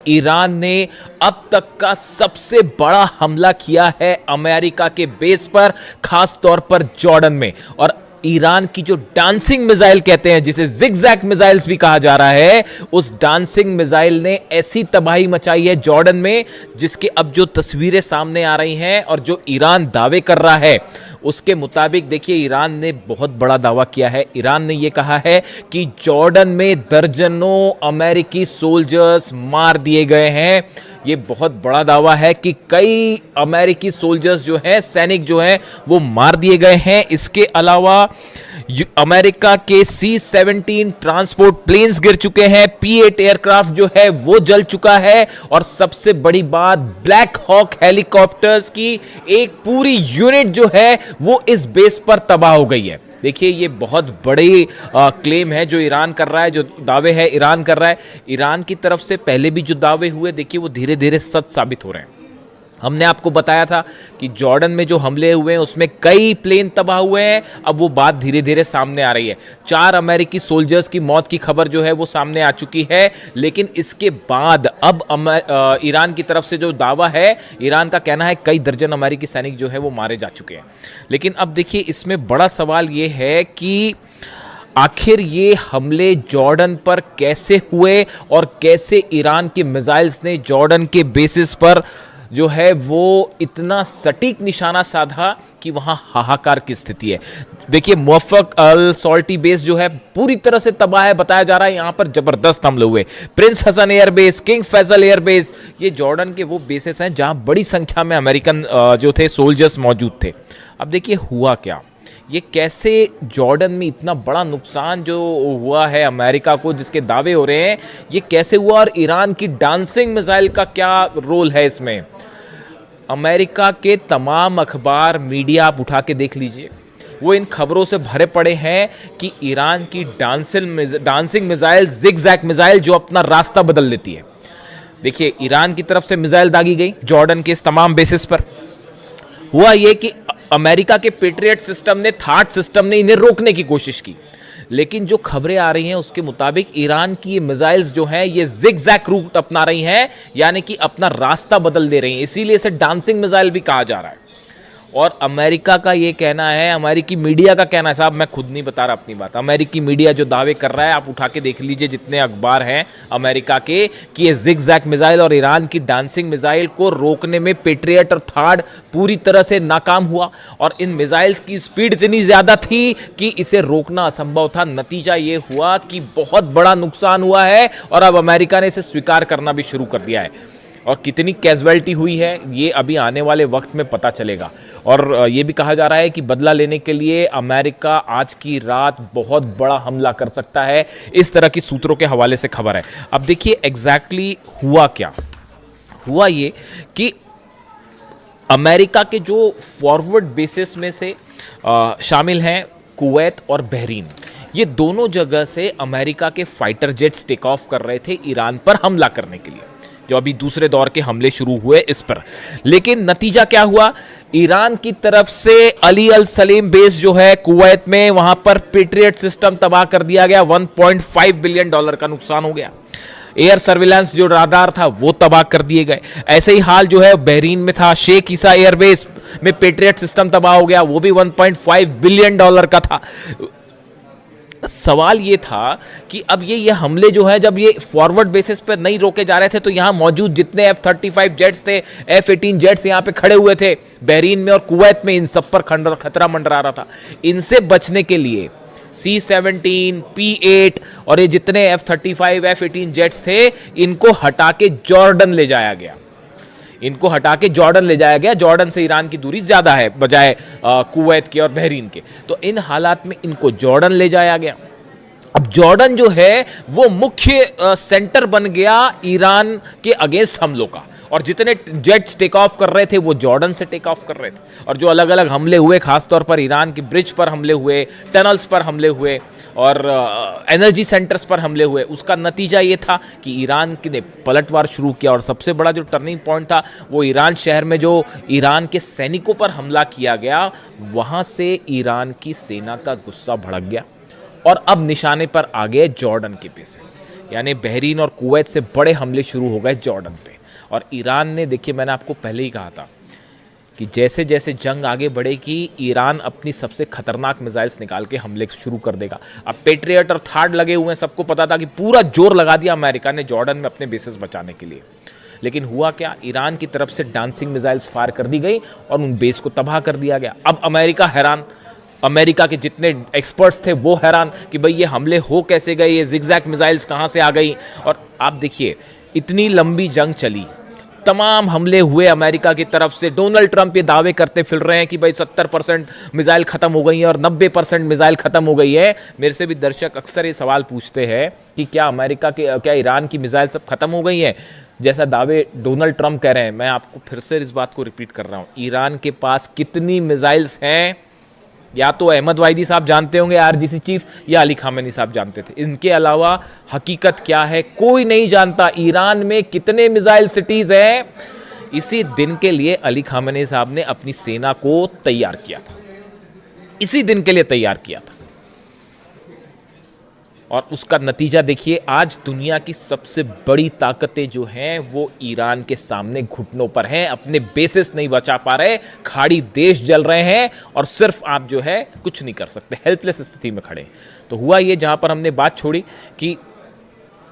Iran ने अब तक का सबसे बड़ा हमला किया है अमेरिका के बेस पर, खास तौर पर जॉर्डन में। और ईरान की जो डांसिंग मिसाइल कहते हैं, जिसे जिगजैग मिसाइल्स भी कहा जा रहा है, उस डांसिंग मिसाइल ने ऐसी तबाही मचाई है जॉर्डन में, जिसके अब जो तस्वीरें सामने आ रही हैं और जो ईरान दावे कर रहा है उसके मुताबिक देखिए, ईरान ने बहुत बड़ा दावा किया है। ईरान ने यह कहा है कि जॉर्डन में दर्जनों अमेरिकी सोल्जर्स मार दिए गए हैं। यह बहुत बड़ा दावा है कि कई अमेरिकी सोल्जर्स जो हैं, सैनिक जो हैं, वो मार दिए गए हैं। इसके अलावा अमेरिका के C-17 ट्रांसपोर्ट प्लेन्स गिर चुके हैं, P-8 एयरक्राफ्ट जो है वो जल चुका है, और सबसे बड़ी बात, ब्लैक हॉक हेलीकॉप्टर्स की एक पूरी यूनिट जो है वो इस बेस पर तबाह हो गई है। देखिए, ये बहुत बड़ी क्लेम है जो ईरान कर रहा है, जो दावे है ईरान कर रहा है। ईरान की तरफ से पहले भी जो दावे हुए, देखिए वो धीरे धीरे सच साबित हो रहे हैं। हमने आपको बताया था कि जॉर्डन में जो हमले हुए हैं उसमें कई प्लेन तबाह हुए हैं। अब वो बात धीरे धीरे सामने आ रही है। 4 अमेरिकी सोल्जर्स की मौत की खबर जो है वो सामने आ चुकी है। लेकिन इसके बाद अब ईरान की तरफ से जो दावा है, ईरान का कहना है कई दर्जन अमेरिकी सैनिक जो है वो मारे जा चुके हैं। लेकिन अब देखिए, इसमें बड़ा सवाल ये है कि आखिर ये हमले जॉर्डन पर कैसे हुए और कैसे ईरान के मिसाइल्स ने जॉर्डन के बेसिस पर जो है वो इतना सटीक निशाना साधा कि वहां हाहाकार की स्थिति है। देखिए, मुवफ़्फ़क़ अल सॉल्टी बेस जो है पूरी तरह से तबाह है। बताया जा रहा है यहां पर जबरदस्त हमले हुए। Prince Hassan airbase, king Faisal airbase, ये जॉर्डन के वो बेसेस हैं जहां बड़ी संख्या में अमेरिकन जो थे सोल्जर्स मौजूद थे। अब देखिए हुआ क्या, ये कैसे जॉर्डन में इतना बड़ा नुकसान जो हुआ है अमेरिका को, जिसके दावे हो रहे हैं, ये कैसे हुआ, और ईरान की डांसिंग मिसाइल का क्या रोल है इसमें। अमेरिका के तमाम अखबार, मीडिया आप उठा के देख लीजिए, वो इन खबरों से भरे पड़े हैं कि ईरान की डांसिंग मिसाइल, जिगजैग मिसाइल, जो अपना रास्ता बदल लेती है। देखिए, ईरान की तरफ से मिसाइल दागी गई जॉर्डन के इस तमाम बेसिस पर। हुआ ये कि अमेरिका के पेट्रियट सिस्टम ने, थाट सिस्टम ने इन्हें रोकने की कोशिश की। लेकिन जो खबरें आ रही हैं उसके मुताबिक ईरान की ये मिसाइल्स जो हैं ये जिगजैग रूट अपना रही हैं, यानी कि अपना रास्ता बदल दे रही हैं। इसीलिए इसे डांसिंग मिसाइल भी कहा जा रहा है। और अमेरिका का ये कहना है, अमेरिकी मीडिया का कहना है, साहब मैं खुद नहीं बता रहा अपनी बात, अमेरिकी मीडिया जो दावे कर रहा है, आप उठा के देख लीजिए जितने अखबार हैं अमेरिका के, कि ये जिगजैग मिसाइल और ईरान की डांसिंग मिसाइल को रोकने में पेट्रियट और थार्ड पूरी तरह से नाकाम हुआ। और इन मिसाइल्स की स्पीड इतनी ज़्यादा थी कि इसे रोकना असंभव था। नतीजा ये हुआ कि बहुत बड़ा नुकसान हुआ है, और अब अमेरिका ने इसे स्वीकार करना भी शुरू कर दिया है। और कितनी कैजुअलिटी हुई है ये अभी आने वाले वक्त में पता चलेगा। और ये भी कहा जा रहा है कि बदला लेने के लिए अमेरिका आज की रात बहुत बड़ा हमला कर सकता है, इस तरह की सूत्रों के हवाले से खबर है। अब देखिए एग्जैक्टली हुआ क्या। हुआ ये कि अमेरिका के जो फॉरवर्ड बेसिस में से शामिल हैं कुवैत और बहरीन, ये दोनों जगह से अमेरिका के फाइटर जेट्स टेक ऑफ कर रहे थे ईरान पर हमला करने के लिए, जो अभी दूसरे दौर के हमले शुरू हुए इस पर। लेकिन नतीजा क्या हुआ, ईरान की तरफ से अली अल सलीम बेस जो है कुवैत में, वहां पर पेट्रियट सिस्टम तबाह कर दिया गया। $1.5 बिलियन का नुकसान हो गया। एयर सर्विलांस जो राडार था वो तबाह कर दिए गए। ऐसे ही हाल जो है बहरीन में था, शेख ईसा एयरबेस में पेट्रियट सिस्टम तबाह हो गया, वो भी $1.5 बिलियन का था। सवाल ये था कि अब ये हमले जो है, जब ये फॉरवर्ड बेसिस पर नहीं रोके जा रहे थे, तो यहां मौजूद जितने F-35 जेट्स थे, F-18 जेट्स यहां पे खड़े हुए थे बहरीन में और कुवैत में, इन सब पर खतरा मंडरा रहा था। इनसे बचने के लिए C-17, P-8 और ये जितने F-35, F-18 जेट्स थे, इनको हटा के जॉर्डन ले जाया गया। इनको हटा के जॉर्डन ले जाया गया। जॉर्डन से ईरान की दूरी ज़्यादा है बजाय कुवैत के और बहरीन के। तो इन हालात में इनको जॉर्डन ले जाया गया। अब जॉर्डन जो है वो मुख्य सेंटर बन गया ईरान के अगेंस्ट हमलों का, और जितने जेट्स टेक ऑफ कर रहे थे वो जॉर्डन से टेक ऑफ कर रहे थे। और जो अलग अलग हमले हुए, खासतौर पर ईरान की ब्रिज पर हमले हुए, टनल्स पर हमले हुए और एनर्जी सेंटर्स पर हमले हुए, उसका नतीजा ये था कि ईरान ने पलटवार शुरू किया। और सबसे बड़ा जो टर्निंग पॉइंट था वो ईरान शहर में जो ईरान के सैनिकों पर हमला किया गया, वहाँ से ईरान की सेना का गुस्सा भड़क गया और अब निशाने पर आ गए जॉर्डन के बेसिस। यानी बहरीन और कुवैत से बड़े हमले शुरू हो गए जॉर्डन पे। और ईरान ने, देखिए मैंने आपको पहले ही कहा था कि जैसे जैसे जंग आगे बढ़ेगी ईरान अपनी सबसे खतरनाक मिसाइल्स निकाल के हमले शुरू कर देगा। अब पेट्रियट और थार्ड लगे हुए हैं, सबको पता था कि पूरा जोर लगा दिया अमेरिका ने जॉर्डन में अपने बेसेस बचाने के लिए। लेकिन हुआ क्या, ईरान की तरफ से डांसिंग मिसाइल्स फायर कर दी गई और उन बेस को तबाह कर दिया गया। अब अमेरिका हैरान, अमेरिका के जितने एक्सपर्ट्स थे वो हैरान कि भाई ये हमले हो कैसे गए, ये जिगजैग मिसाइल्स कहाँ से आ गई। और आप देखिए इतनी लंबी जंग चली, तमाम हमले हुए अमेरिका की तरफ से। डोनाल्ड ट्रंप ये दावे करते फिर रहे हैं कि भाई 70% मिसाइल ख़त्म हो गई है और 90% मिसाइल ख़त्म हो गई है। मेरे से भी दर्शक अक्सर ये सवाल पूछते हैं कि क्या ईरान की मिसाइल सब खत्म हो गई है, जैसा दावे डोनाल्ड ट्रंप कह रहे हैं। मैं आपको फिर से इस बात को रिपीट कर रहा हूँ, ईरान के पास कितनी मिसाइल्स हैं या तो अहमद वाहिदी साहब जानते होंगे आरजीसी चीफ, या अली खामेनी साहब जानते थे। इनके अलावा हकीकत क्या है कोई नहीं जानता। ईरान में कितने मिसाइल सिटीज हैं, इसी दिन के लिए अली खामेनी साहब ने अपनी सेना को तैयार किया था, इसी दिन के लिए तैयार किया था। और उसका नतीजा देखिए, आज दुनिया की सबसे बड़ी ताकतें जो हैं वो ईरान के सामने घुटनों पर हैं, अपने बेसिस नहीं बचा पा रहे, खाड़ी देश जल रहे हैं और सिर्फ आप जो है कुछ नहीं कर सकते, हेल्पलेस स्थिति में खड़े। तो हुआ ये, जहां पर हमने बात छोड़ी कि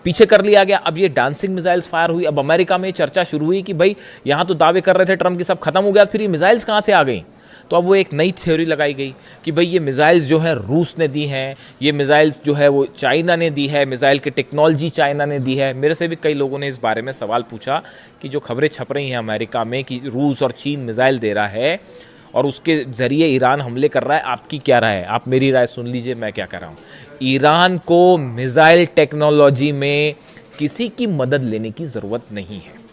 पीछे कर लिया गया, अब ये डांसिंग मिसाइल्स फायर हुई। अब अमेरिका में चर्चा शुरू हुई कि भाई यहां तो दावे कर रहे थे ट्रंप की सब खत्म हो गया, फिर ये मिसाइल्स कहां से आ गई। तो अब वो एक नई थ्योरी लगाई गई कि भाई ये मिसाइल्स जो है रूस ने दी हैं, ये मिसाइल्स जो है वो चाइना ने दी है, मिसाइल की टेक्नोलॉजी चाइना ने दी है। मेरे से भी कई लोगों ने इस बारे में सवाल पूछा कि जो खबरें छप रही हैं अमेरिका में कि रूस और चीन मिसाइल दे रहा है और उसके ज़रिए ईरान हमले कर रहा है, आपकी क्या राय है? आप मेरी राय सुन लीजिए, मैं क्या कर रहा हूँ। ईरान को मिसाइल टेक्नोलॉजी में किसी की मदद लेने की ज़रूरत नहीं है।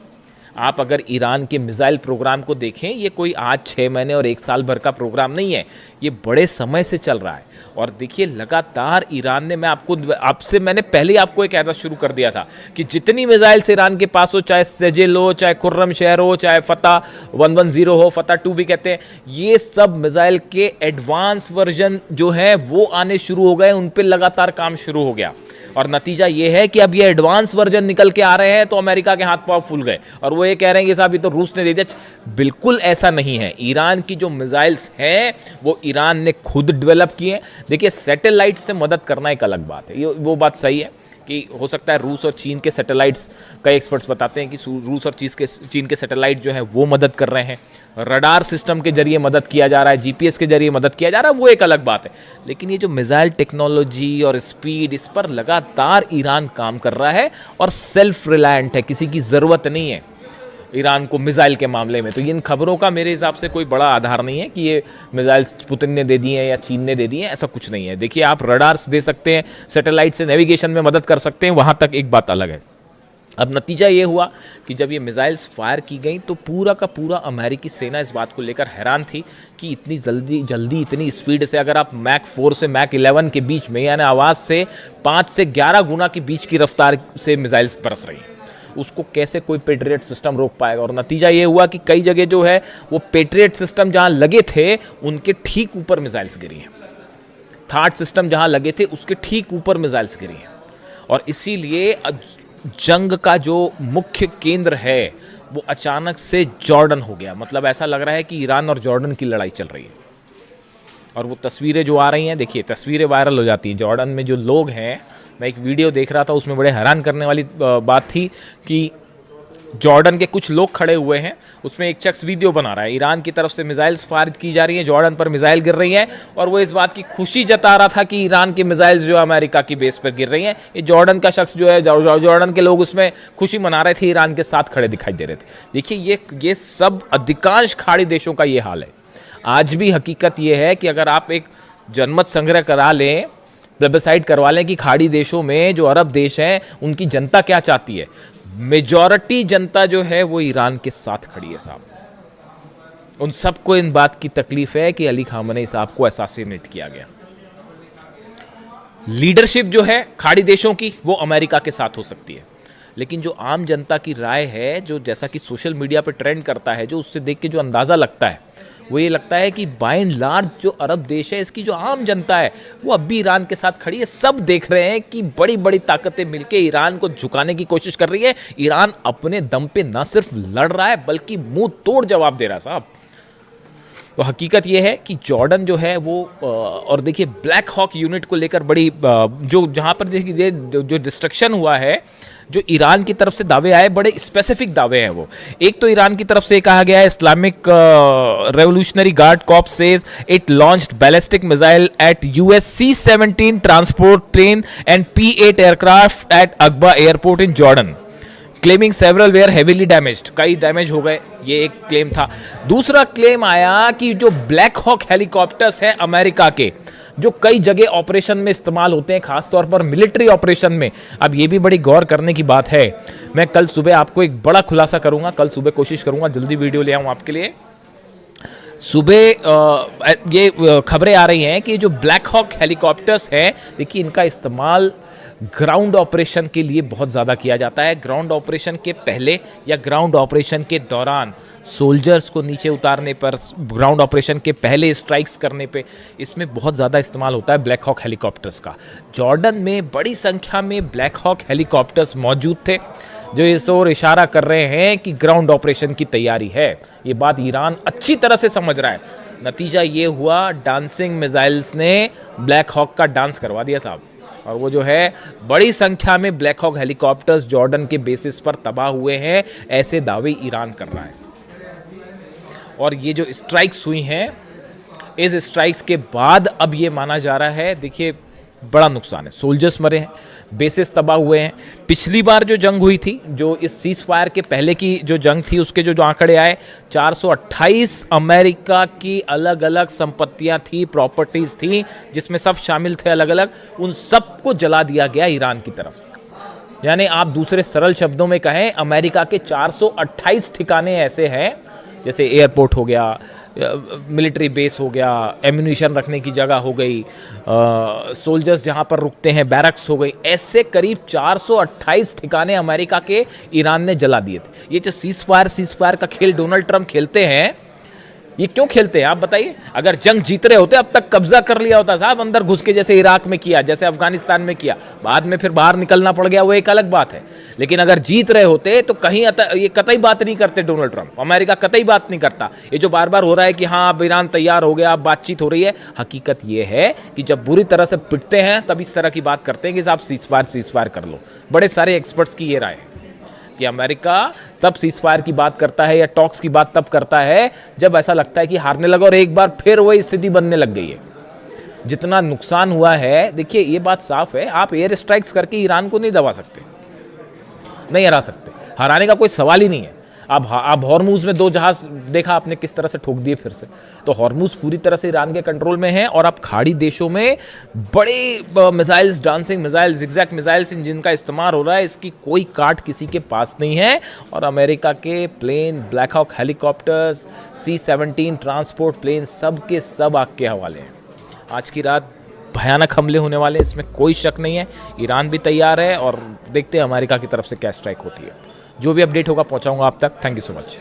आप अगर ईरान के मिसाइल प्रोग्राम को देखें, ये कोई आज 6 महीने और 1 साल भर का प्रोग्राम नहीं है, ये बड़े समय से चल रहा है। और देखिए लगातार ईरान ने, मैंने पहले ही आपको एक कहना शुरू कर दिया था कि जितनी मिसाइल्स ईरान के पास हो, चाहे सेजिल हो, चाहे खुर्रम शहर हो, चाहे फतह 110 हो, फतह 2 भी कहते हैं, ये सब मिसाइल के एडवांस वर्जन जो है वो आने शुरू हो गए, उन पर लगातार काम शुरू हो गया। और नतीजा ये है कि अब ये एडवांस वर्जन निकल के आ रहे हैं तो अमेरिका के हाथ पांव फूल गए और वो ये कह रहे हैं कि साहब ये तो रूस ने दे दिया। बिल्कुल ऐसा नहीं है। ईरान की जो मिसाइल्स हैं वो ईरान ने खुद डेवलप किए हैं। देखिए सैटेलाइट से मदद करना एक अलग बात है, ये वो बात सही है कि हो सकता है रूस और चीन के सैटेलाइट्स, कई एक्सपर्ट्स बताते हैं कि रूस और चीन के सैटेलाइट जो है वो मदद कर रहे हैं, रडार सिस्टम के जरिए मदद किया जा रहा है, जीपीएस के जरिए मदद किया जा रहा है, वो एक अलग बात है। लेकिन ये जो मिसाइल टेक्नोलॉजी और स्पीड, इस पर लगातार ईरान काम कर रहा है और सेल्फ रिलायंट है, किसी की ज़रूरत नहीं है ईरान को मिसाइल के मामले में। तो इन खबरों का मेरे हिसाब से कोई बड़ा आधार नहीं है कि ये मिसाइल्स पुतिन ने दे दी हैं या चीन ने दे दी हैं, ऐसा कुछ नहीं है। देखिए आप रडार्स दे सकते हैं, सैटेलाइट से नेविगेशन में मदद कर सकते हैं, वहाँ तक एक बात अलग है। अब नतीजा ये हुआ कि जब ये मिसाइल्स फायर की गई तो पूरा का पूरा अमेरिकी सेना इस बात को लेकर हैरान थी कि इतनी जल्दी इतनी स्पीड से, अगर आप मैक 4 से मैक 11 के बीच में, यानी आवाज़ से 5 से 11 गुना के बीच की रफ्तार से मिसाइल्स बरस रही हैं, उसको कैसे कोई पेट्रियट सिस्टम रोक पाएगा। और नतीजा ये हुआ कि कई जगह जो है वो पेट्रियट सिस्टम जहां लगे थे उनके ठीक ऊपर मिसाइल्स गिरी हैं, थार्ड सिस्टम जहां लगे थे उसके ठीक ऊपर मिसाइल्स गिरी हैं। और इसीलिए जंग का जो मुख्य केंद्र है वो अचानक से जॉर्डन हो गया। मतलब ऐसा लग रहा है कि ईरान और जॉर्डन की लड़ाई चल रही है। और वो तस्वीरें जो आ रही हैं, देखिए तस्वीरें वायरल हो जाती हैं। जॉर्डन में जो लोग हैं, मैं एक वीडियो देख रहा था, उसमें बड़े हैरान करने वाली बात थी कि जॉर्डन के कुछ लोग खड़े हुए हैं, उसमें एक शख्स वीडियो बना रहा है, ईरान की तरफ से मिसाइल्स फायर की जा रही हैं, जॉर्डन पर मिसाइल गिर रही हैं, और वो इस बात की खुशी जता रहा था कि ईरान की मिसाइल्स जो अमेरिका की बेस पर गिर रही हैं। ये जॉर्डन का शख्स जो है, जॉर्डन के लोग उसमें खुशी मना रहे थे, ईरान के साथ खड़े दिखाई दे रहे थे। देखिए ये सब अधिकांश खाड़ी देशों का ये हाल है। आज भी हकीकत ये है कि अगर आप एक जनमत संग्रह करा लें, प्लेबिसाइड करवा लें कि खाड़ी देशों में जो अरब देश हैं उनकी जनता क्या चाहती है, मेजॉरिटी जनता जो है वो ईरान के साथ खड़ी है साहब। उन सबको इन बात की तकलीफ है कि अली खामेनी साहब को असैसिनेट किया गया। लीडरशिप जो है खाड़ी देशों की वो अमेरिका के साथ हो सकती है, लेकिन जो आम जनता की राय है, जो जैसा कि सोशल मीडिया पे ट्रेंड करता है, जो उससे देख के जो अंदाज़ा लगता है वो ये लगता है कि बाय एंड लार्ज जो अरब देश है, इसकी जो आम जनता है वो अब भी ईरान के साथ खड़ी है। सब देख रहे हैं कि बड़ी बड़ी ताकतें मिलकर ईरान को झुकाने की कोशिश कर रही है। ईरान अपने दम पे न सिर्फ लड़ रहा है बल्कि मुंह तोड़ जवाब दे रहा है साहब। तो हकीकत यह है कि जॉर्डन जो है वो और देखिए ब्लैक हॉक यूनिट को लेकर बड़ी जो जहाँ पर देखिए जो डिस्ट्रक्शन हुआ है, जो ईरान की तरफ से दावे आए, बड़े स्पेसिफिक दावे हैं वो। एक तो ईरान की तरफ से कहा गया है Islamic Revolutionary Guard Corps says it launched ballistic missile at US C-17 transport plane and P-8 aircraft at Aqaba airport in Jordan, claiming several were heavily damaged, कई डैमेज हो गए, ये एक क्लेम था। दूसरा क्लेम आया कि जो ब्लैक हॉक हेलीकॉप्टर्स हैं अमेरिका के, जो कई जगह ऑपरेशन में इस्तेमाल होते हैं, खासतौर पर मिलिट्री ऑपरेशन में। अब ये भी बड़ी गौर करने की बात है। मैं कल सुबह आपको एक बड़ा खुलासा करूंगा, कल सुबह कोशिश करूंगा जल्दी वीडियो ले आऊं आपके लिए। सुबह ये खबरें आ रही हैं कि जो ब्लैक हॉक हेलीकॉप्टर्स हैं, देखिए इनका इस्तेमाल ग्राउंड ऑपरेशन के लिए बहुत ज़्यादा किया जाता है। ग्राउंड ऑपरेशन के पहले या ग्राउंड ऑपरेशन के दौरान सोल्जर्स को नीचे उतारने पर, ग्राउंड ऑपरेशन के पहले स्ट्राइक्स करने पे, इसमें बहुत ज़्यादा इस्तेमाल होता है ब्लैक हॉक हेलीकॉप्टर्स का। जॉर्डन में बड़ी संख्या में ब्लैक हॉक हेलीकॉप्टर्स मौजूद थे, जो इस ओर इशारा कर रहे हैं कि ग्राउंड ऑपरेशन की तैयारी है। ये बात ईरान अच्छी तरह से समझ रहा है। नतीजा ये हुआ, डांसिंग मिसाइल्स ने ब्लैक हॉक का डांस करवा दिया साहब। और वो जो है बड़ी संख्या में ब्लैक हॉक हेलीकॉप्टर्स जॉर्डन के बेसिस पर तबाह हुए हैं, ऐसे दावे ईरान कर रहा है। और ये जो स्ट्राइक्स हुई हैं, इस स्ट्राइक्स के बाद अब ये माना जा रहा है, देखिए बड़ा नुकसान है, सोल्जर्स मरे हैं, बेसिस तबाह हुए हैं। पिछली बार जो जंग हुई थी, जो इस सीज फायर के पहले की जो जंग थी, उसके जो आंकड़े आए, 428 अमेरिका की अलग अलग संपत्तियां थी, प्रॉपर्टीज थी, जिसमें सब शामिल थे अलग अलग, उन सबको जला दिया गया ईरान की तरफ से। यानी आप दूसरे सरल शब्दों में कहें, अमेरिका के 428 ठिकाने ऐसे हैं, जैसे एयरपोर्ट हो गया, मिलिट्री बेस हो गया, एम्यूनिशन रखने की जगह हो गई, सोल्जर्स जहां पर रुकते हैं, बैरक्स हो गई, ऐसे करीब 428 ठिकाने अमेरिका के ईरान ने जला दिए थे। ये जो सीज फायर का खेल डोनाल्ड ट्रंप खेलते हैं, ये क्यों खेलते हैं आप बताइए? अगर जंग जीत रहे होते अब तक कब्जा कर लिया होता साहब, अंदर घुस के, जैसे इराक में किया, जैसे अफगानिस्तान में किया, बाद में फिर बाहर निकलना पड़ गया, वो एक अलग बात है। लेकिन अगर जीत रहे होते तो कहीं ये कतई बात नहीं करते डोनाल्ड ट्रंप, अमेरिका कतई बात नहीं करता। ये जो बार बार हो रहा है कि हाँ अब ईरान तैयार हो गया, अब बातचीत हो रही है, हकीकत ये है कि जब बुरी तरह से पिटते हैं तब इस तरह की बात करते हैं कि साहब सीज फायर कर लो। बड़े सारे एक्सपर्ट्स की ये राय है कि अमेरिका तब सीज फायर की बात करता है या टॉक्स की बात तब करता है जब ऐसा लगता है कि हारने लगा, और एक बार फिर वही स्थिति बनने लग गई है। जितना नुकसान हुआ है, देखिए ये बात साफ है, आप एयर स्ट्राइक्स करके ईरान को नहीं दबा सकते, नहीं हरा सकते, हराने का कोई सवाल ही नहीं है। अब हॉर्मूज में 2 जहाज देखा आपने किस तरह से ठोक दिए फिर से, तो हॉर्मूज पूरी तरह से ईरान के कंट्रोल में है। और अब खाड़ी देशों में बड़े missiles, dancing missiles, zigzag missiles, जिनका इस्तेमाल हो रहा है, इसकी कोई काट किसी के पास नहीं है। और अमेरिका के plane, black hawk helicopters, C-17 transport plane, सब के सब आग के हवाले हैं। आज की रात भयानक हमले होने वाले, इसमें कोई शक नहीं है। ईरान भी तैयार है और देखते हैं अमेरिका की तरफ से क्या स्ट्राइक होती है। जो भी अपडेट होगा पहुंचाऊंगा आप तक। Thank you so much.